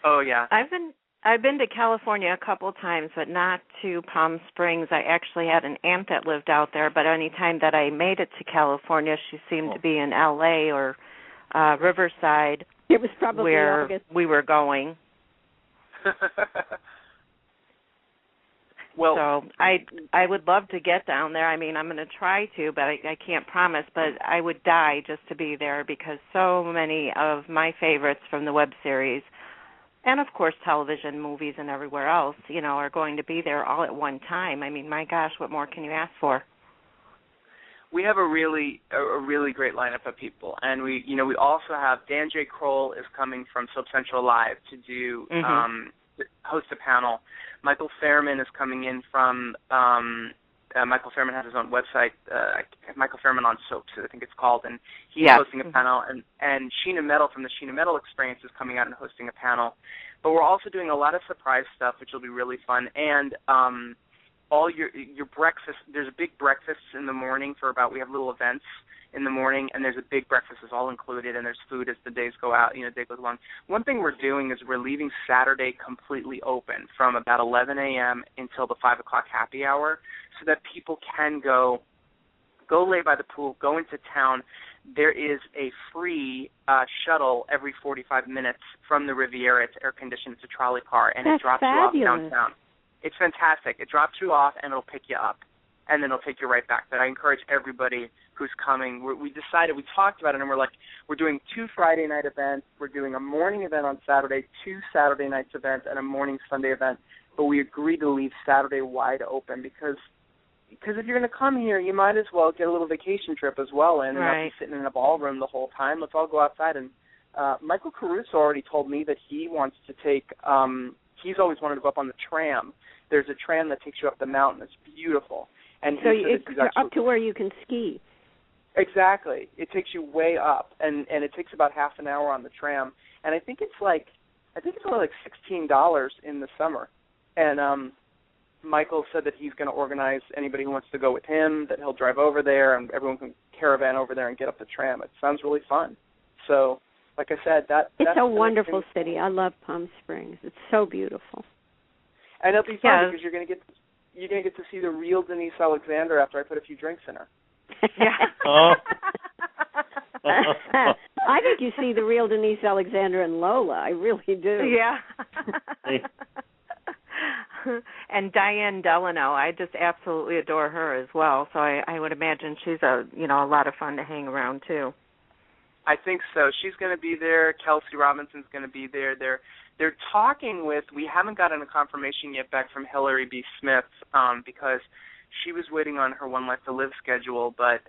Oh, yeah. I've been to California a couple times, but not to Palm Springs. I actually had an aunt that lived out there, but any time that I made it to California, she seemed to be in L.A. or Riverside. It was probably where August. We were going. Well, so I would love to get down there. I mean, I'm going to try to, but I can't promise. But I would die just to be there because so many of my favorites from the web series, and of course television, movies, and everywhere else, are going to be there all at one time. I mean, my gosh, what more can you ask for? We have a really great lineup of people, and we also have Dan J. Kroll is coming from Soap Central Live to do host a panel. Michael Fairman is coming in from Michael Fairman has his own website, Michael Fairman on Soaps, I think it's called, and he's hosting a panel. And Sheena Metal from the Sheena Metal Experience is coming out and hosting a panel. But we're also doing a lot of surprise stuff, which will be really fun. And all your breakfast, there's a big breakfast in the morning we have little events in the morning, and there's a big breakfast that's all included, and there's food as the days go out, day goes along. One thing we're doing is we're leaving Saturday completely open from about 11 a.m. until the 5 o'clock happy hour so that people can go lay by the pool, go into town. There is a free shuttle every 45 minutes from the Riviera. It's air-conditioned. It's a trolley car, and That's it drops fabulous. you off downtown. It's fantastic. It drops you off, and it'll pick you up, and then it'll take you right back. But I encourage everybody who's coming. We talked about it, and we're doing 2 Friday night events. We're doing a morning event on Saturday, 2 Saturday nights events, and a morning Sunday event. But we agreed to leave Saturday wide open because if you're going to come here, you might as well get a little vacation trip as well and not be sitting in a ballroom the whole time. Let's all go outside. And Michael Caruso already told me that he wants to take he's always wanted to go up on the tram. There's a tram that takes you up the mountain. It's beautiful. And so it's up to where you can ski. Exactly. It takes you way up, and it takes about half an hour on the tram. And I think it's only like $16 in the summer. And Michael said that he's going to organize anybody who wants to go with him, that he'll drive over there, and everyone can caravan over there and get up the tram. It sounds really fun. So, like I said, it's a wonderful city. I love Palm Springs. It's so beautiful. And it'll be fun because you're going to get to see the real Denise Alexander after I put a few drinks in her. Oh. I think you see the real Denise Alexander and Lola. I really do. Yeah. And Diane Delano, I just absolutely adore her as well. So I would imagine she's a lot of fun to hang around too. I think so. She's going to be there. Kelsey Robinson's going to be there. They're talking with. We haven't gotten a confirmation yet back from Hillary B. Smith because she was waiting on her One Life to Live schedule. But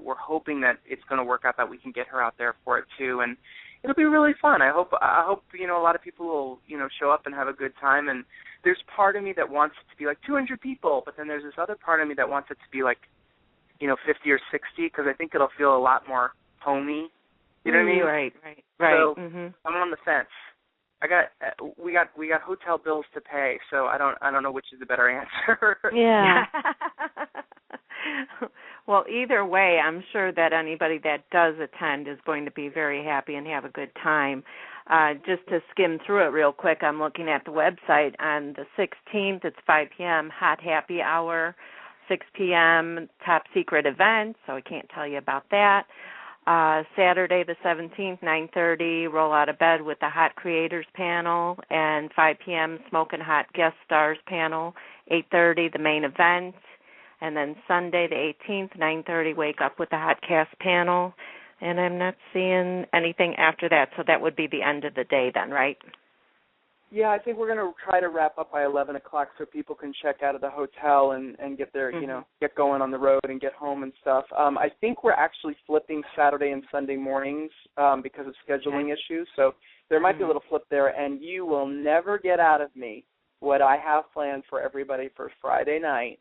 we're hoping that it's going to work out that we can get her out there for it too, and it'll be really fun. I hope a lot of people will show up and have a good time. And there's part of me that wants it to be like 200 people, but then there's this other part of me that wants it to be like 50 or 60 because I think it'll feel a lot more homey. You know what I mean? Right. So mm-hmm. I'm on the fence. We got hotel bills to pay, so I don't know which is the better answer. Yeah. Well, either way, I'm sure that anybody that does attend is going to be very happy and have a good time. Just to skim through it real quick, I'm looking at the website. On the 16th, it's 5 p.m., Hot Happy Hour, 6 p.m., Top Secret Event, so I can't tell you about that. Saturday the 17th, 9:30, Roll Out of Bed with the Hot Creators Panel, and 5 p.m., Smokin' Hot Guest Stars Panel, 8:30, the main event, and then Sunday the 18th, 9:30, Wake Up with the Hot Cast Panel, and I'm not seeing anything after that, so that would be the end of the day then, right? Yeah, I think we're going to try to wrap up by 11 o'clock so people can check out of the hotel and get their, get going on the road and get home and stuff. I think we're actually flipping Saturday and Sunday mornings because of scheduling issues, so there might be a little flip there, and you will never get out of me what I have planned for everybody for Friday night,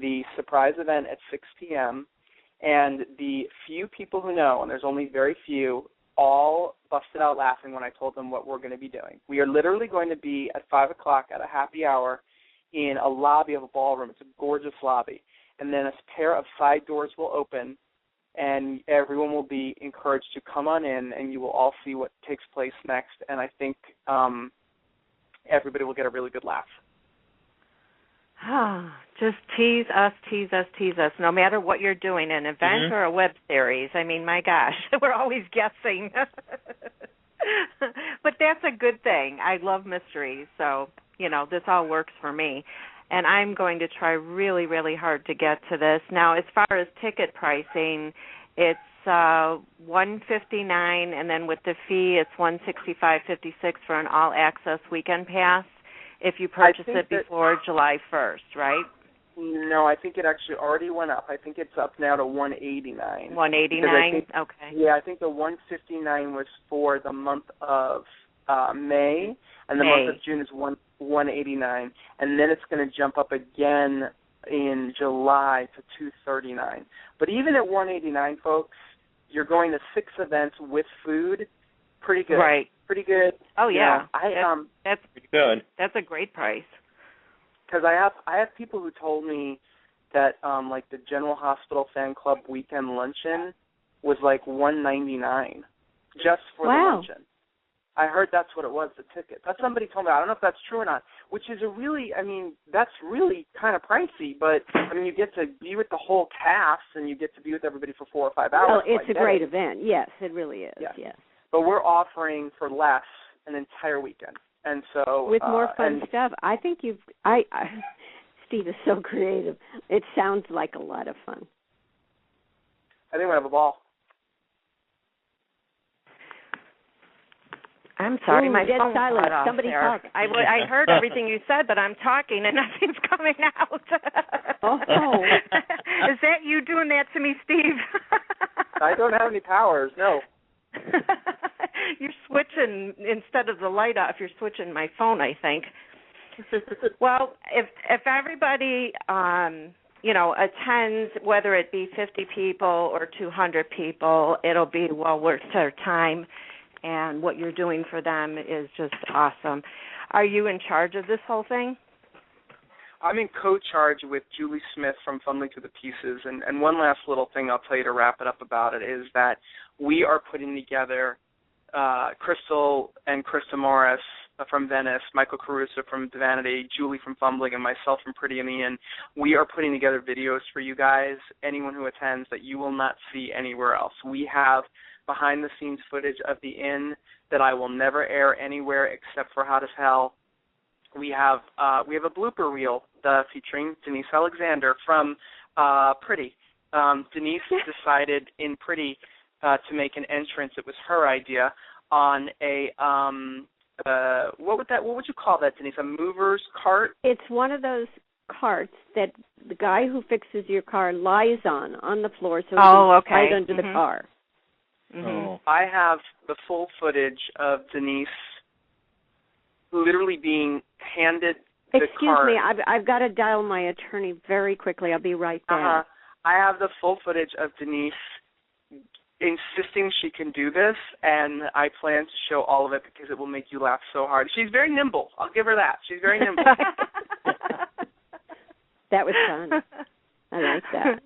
the surprise event at 6 p.m., and the few people who know, and there's only very few, all busted out laughing when I told them what we're going to be doing. We are literally going to be at 5 o'clock at a happy hour in a lobby of a ballroom. It's a gorgeous lobby. And then a pair of side doors will open, and everyone will be encouraged to come on in, and you will all see what takes place next. And I think everybody will get a really good laugh. Just tease us, tease us, tease us, no matter what you're doing, an event or a web series. I mean, my gosh, we're always guessing. But that's a good thing. I love mysteries, so, this all works for me. And I'm going to try really, really hard to get to this. Now, as far as ticket pricing, it's $159, and then with the fee, it's $165.56 for an all-access weekend pass if you purchase it before July 1st, right? No, I think it actually already went up. I think it's up now to $189. $189? Okay. Yeah, I think the $159 was for the month of May, and the month of June is $189, and then it's going to jump up again in July to $239. But even at $189, folks, you're going to 6 events with food. Pretty good. Right. Pretty good. Oh yeah. That's pretty good. That's a great price. Because I have people who told me that like the General Hospital Fan Club weekend luncheon was like $199 just for the luncheon. I heard that's what it was, the ticket. That's somebody told me. I don't know if that's true or not, which is that's really kind of pricey, but, you get to be with the whole cast, and you get to be with everybody for 4 or 5 hours. Well, it's a great event. Yes, it really is, yes. But we're offering for less an entire weekend. And so with more fun stuff. I think Steve is so creative. It sounds like a lot of fun. I think we'll have a ball. I'm sorry, my dead phone silent. cut off. Somebody there. talk. I heard everything you said, but I'm talking and nothing's coming out. Oh. Is that you doing that to me, Steve? I don't have any powers, no. You're switching, instead of the light off, you're switching my phone, I think. Well, if everybody, attends, whether it be 50 people or 200 people, it'll be well worth their time. And what you're doing for them is just awesome. Are you in charge of this whole thing? I'm in co-charge with Julie Smith from Fumbling Through the Pieces. And one last little thing I'll tell you to wrap it up about it is that we are putting together Crystal and Krista Morris from Venice, Michael Caruso from Vanity, Julie from Fumbling, and myself from Pretty in the Inn. We are putting together videos for you guys, anyone who attends, that you will not see anywhere else. We have behind-the-scenes footage of the Inn that I will never air anywhere except for Hot as Hell. We have a blooper reel featuring Denise Alexander from Pretty. Denise decided in Pretty to make an entrance. It was her idea on a what would you call that, Denise? A mover's cart? It's one of those carts that the guy who fixes your car lies on the floor, so he's right under the car. Oh. I have the full footage of Denise literally being handed the cart. Excuse me, I've got to dial my attorney very quickly. I'll be right back. I have the full footage of Denise insisting she can do this, and I plan to show all of it because it will make you laugh so hard. She's very nimble. I'll give her that. She's very nimble. That was fun. I like that.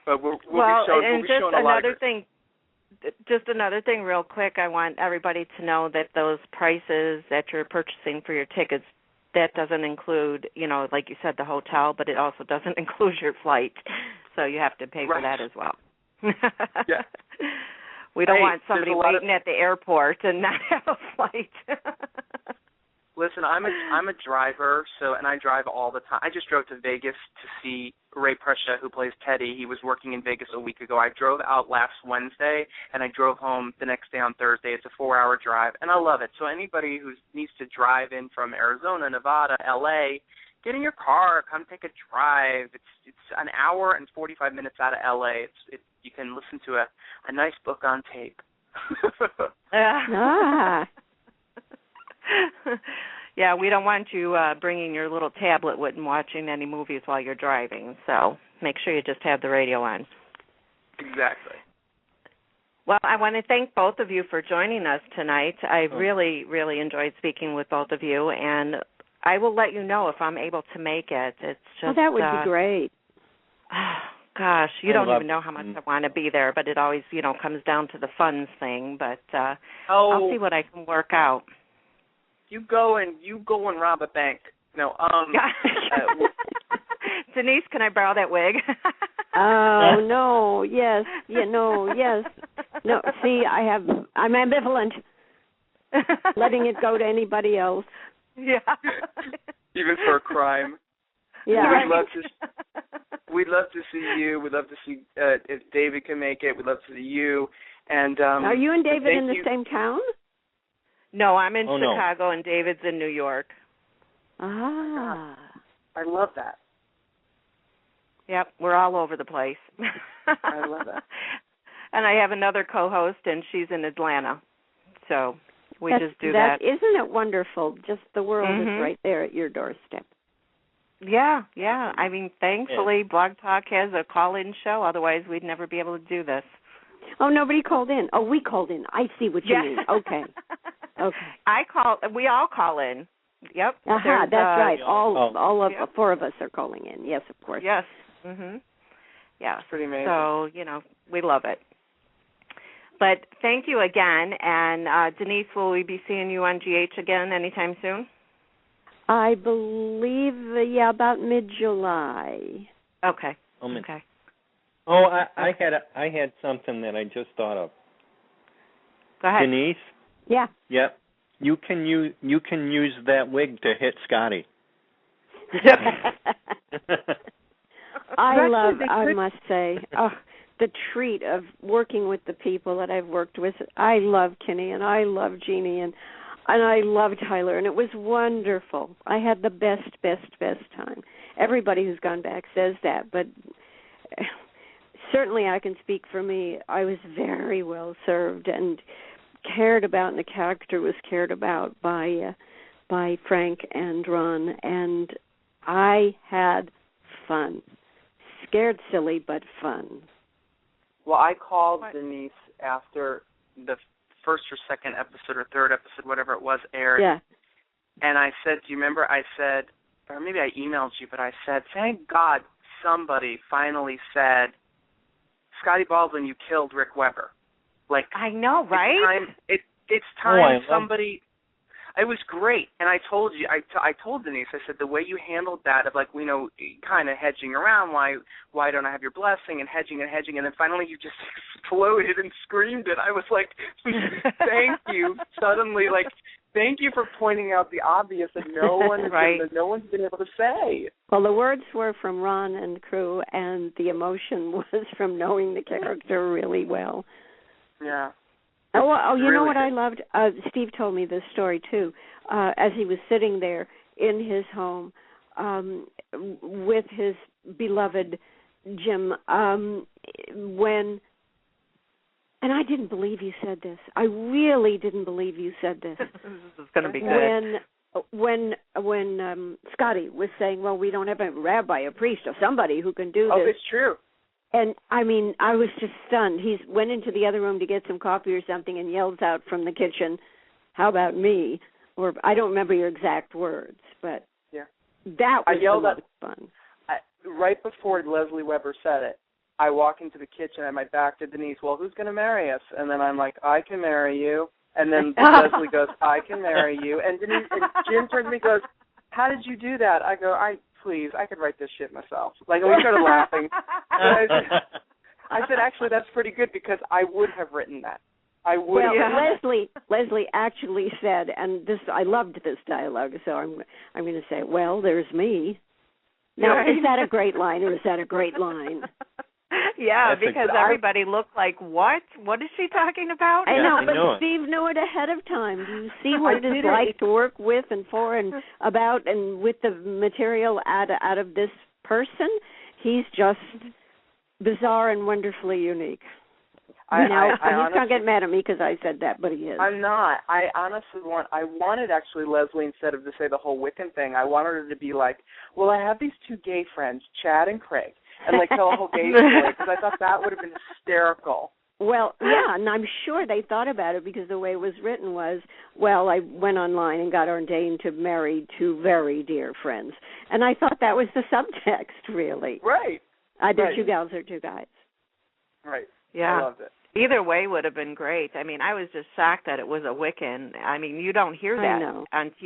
But we'll be showing a lot of it. Just another thing real quick, I want everybody to know that those prices that you're purchasing for your tickets, that doesn't include, like you said, the hotel, but it also doesn't include your flight. So you have to pay for that as well. Yeah. We don't want somebody waiting at the airport and not have a flight. Listen, I'm a driver, and I drive all the time. I just drove to Vegas to see Ray Proscia, who plays Teddy. He was working in Vegas a week ago. I drove out last Wednesday, and I drove home the next day on Thursday. It's a 4-hour drive, and I love it. So anybody who needs to drive in from Arizona, Nevada, L.A., get in your car, come take a drive. It's an hour and 45 minutes out of L.A. You can listen to a nice book on tape. Yeah, we don't want you bringing your little tablet with and watching any movies while you're driving, so make sure you just have the radio on. Exactly. Well, I want to thank both of you for joining us tonight. I really, really enjoyed speaking with both of you, and I will let you know if I'm able to make it. It's just that would be great. Gosh, you don't even know how much I want to be there, but it always, comes down to the funds thing, but I'll see what I can work out. You go and rob a bank. No, Denise, can I borrow that wig? Oh no, yes, yeah, no, yes, no. See, I'm ambivalent. Letting it go to anybody else. Yeah. Even for a crime. Yeah. We'd love to see you. We'd love to see if David can make it. We'd love to see you. And are you and David in the same town? No, I'm in Chicago and David's in New York. Ah. I love that. Yep, we're all over the place. I love that. And I have another co-host, and she's in Atlanta. So we just do that. Isn't it wonderful? Just the world is right there at your doorstep. Yeah. I mean, thankfully, Blog Talk has a call-in show. Otherwise, we'd never be able to do this. Oh, nobody called in. Oh, we called in. I see what you mean. Okay. We all call in. Yep. That's right. All of the four of us are calling in. Yes, of course. Yes. Mhm. Yeah. It's pretty amazing. So, we love it. But thank you again. And Denise, will we be seeing you on GH again anytime soon? I believe, about mid-July. Okay. Okay. Oh, I had something that I just thought of. Go ahead. Denise? Yeah. Yep. You can use that wig to hit Scotty. I must say, the treat of working with the people that I've worked with. I love Kenny and I love Jeannie and I love Tyler, and it was wonderful. I had the best time. Everybody who's gone back says that, but certainly I can speak for me. I was very well served and cared about, and the character was cared about by Frank and Ron, and I had fun. Scared silly, but fun. Well, I called Denise after the first or second episode or third episode, whatever it was, aired. Yeah. And I said, do you remember I said, or maybe I emailed you, but I said, thank God somebody finally said, Scotty Baldwin, you killed Rick Webber. Like, I know, right? It's time somebody. It was great, and I told you, I told Denise, I said the way you handled that of kind of hedging around. Why don't I have your blessing and hedging, and then finally you just exploded and screamed it. I was like, thank you. Suddenly, thank you for pointing out the obvious that no one's been able to say. Well, the words were from Ron and crew, and the emotion was from knowing the character really well. Yeah. You know what I loved? Steve told me this story, too, as he was sitting there in his home with his beloved Jim, and I didn't believe you said this. I really didn't believe you said this. This is going to be good. When Scotty was saying, well, we don't have a rabbi, a priest, or somebody who can do this. Oh, it's true. And, I mean, I was just stunned. He went into the other room to get some coffee or something and yells out from the kitchen, how about me? Or I don't remember your exact words, but that was fun. Right before Lesley Webber said it, I walk into the kitchen at my back to Denise, well, who's going to marry us? And then I'm like, I can marry you. And then Lesley goes, I can marry you. And Denise and Jim turns to me and goes, how did you do that? I go, please, I could write this shit myself. And we started laughing. I said, actually, that's pretty good because I would have written that. I would have. Lesley actually said, and I loved this dialogue, so I'm going to say, well, there's me. Now, is that a great line or is that a great line? Yeah, because everybody looked like, what? What is she talking about? I know, but Steve knew it ahead of time. Do you see what it is like to work with and for and about and with the material out of this person? He's just bizarre and wonderfully unique. He's not going to get mad at me because I said that, but he is. I'm not. I honestly wanted actually Lesley, instead of to say the whole Wiccan thing, I wanted her to be like, well, I have these two gay friends, Chad and Craig, and tell a whole gay story because I thought that would have been hysterical. Well, yeah, and I'm sure they thought about it because the way it was written was, well, I went online and got ordained to marry two very dear friends. And I thought that was the subtext, really. Right. Either two gals or two guys. Right. Yeah. I loved it. Either way would have been great. I mean, I was just shocked that it was a Wiccan. I mean, you don't hear that on TV